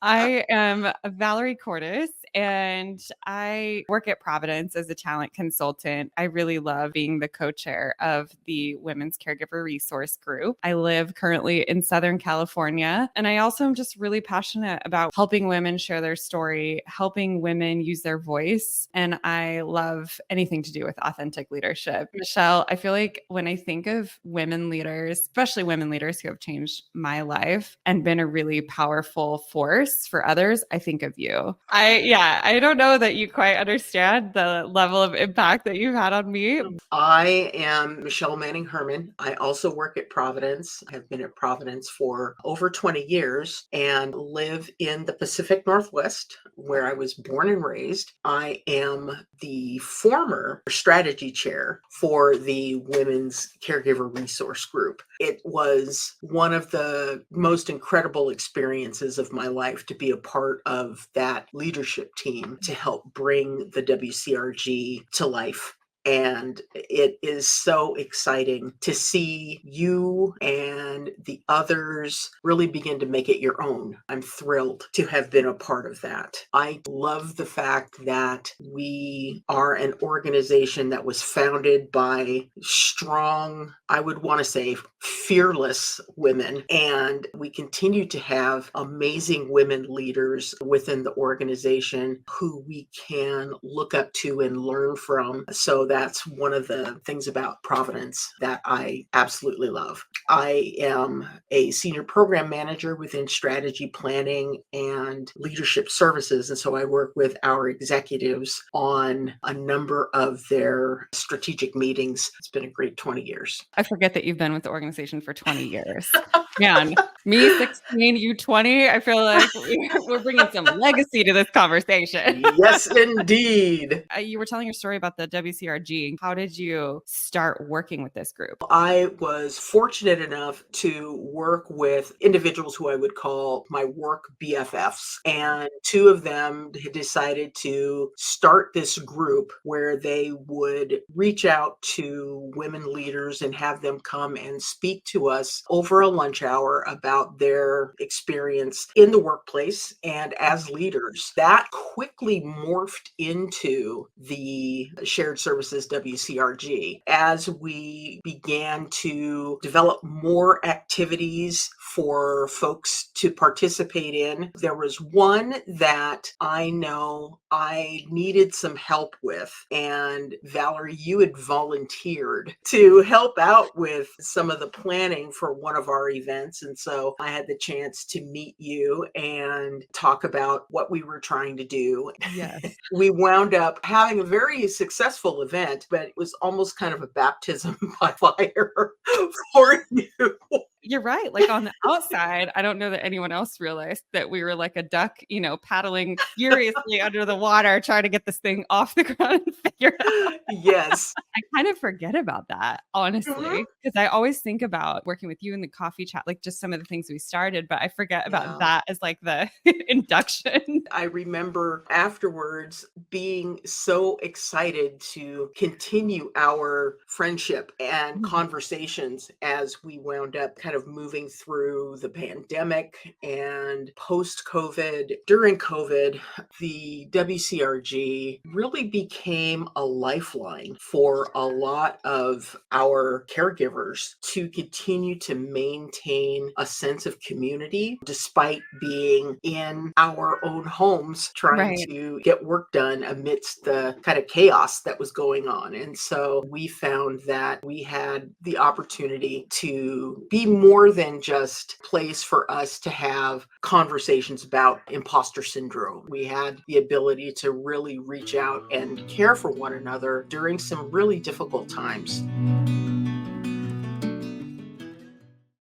I am Valerie Cordes, and I work at Providence as a talent consultant. I really love being the co-chair of the Women's Caregiver Resource Group. I live currently in Southern California, and I also am just really passionate about helping women share their story, helping women use their voice, and I love anything to do with authentic leadership. Michele, I feel like when I think of women leaders, especially women leaders who have changed my life and been a really powerful force for others, I think of you. I don't know that you quite understand the level of impact that you've had on me. I am Michele Manning-Herman. I also work at Providence. I have been at Providence for over 20 years and live in the Pacific Northwest, where I was born and raised. I am the former strategy chair for the Women's Caregiver Resource Group. It was one of the most incredible experiences of my life to be a part of that leadership team to help bring the WCRG to life. And it is so exciting to see you and the others really begin to make it your own. I'm thrilled to have been a part of that. I love the fact that we are an organization that was founded by strong, I would want to say fearless women. And we continue to have amazing women leaders within the organization who we can look up to and learn from. So that's one of the things about Providence that I absolutely love. I am a senior program manager within strategy planning and leadership services. And so I work with our executives on a number of their strategic meetings. It's been a great 20 years. I forget that you've been with the organization for 20 years. Man, me 16, you 20. I feel like we're bringing some legacy to this conversation. Yes, indeed. You were telling your story about the WCRG. How did you start working with this group? I was fortunate enough to work with individuals who I would call my work BFFs. And two of them had decided to start this group where they would reach out to women leaders and have them come and speak to us over a lunch hour about their experience in the workplace and as leaders. That quickly morphed into the Shared Services WCRG as we began to develop more activities for folks to participate in. There was one that I know I needed some help with, and Valerie, you had volunteered to help out with some of the planning for one of our events. And so I had the chance to meet you and talk about what we were trying to do. Yes. We wound up having a very successful event, but it was almost kind of a baptism by fire for you. You're right. Like on the outside, I don't know that anyone else realized that we were like a duck, paddling furiously under the water, trying to get this thing off the ground and figure it out. Yes. I kind of forget about that, honestly, because I always think about working with you in the coffee chat, like just some of the things we started, but I forget about that as like the induction. I remember afterwards being so excited to continue our friendship and conversations as we wound up kind of moving through the pandemic and post-COVID. During COVID, the WCRG really became a lifeline for a lot of our caregivers to continue to maintain a sense of community despite being in our own homes trying to get work done amidst the kind of chaos that was going on. And so we found that we had the opportunity to be more than just a place for us to have conversations about imposter syndrome. We had the ability to really reach out and care for one another during some really difficult times.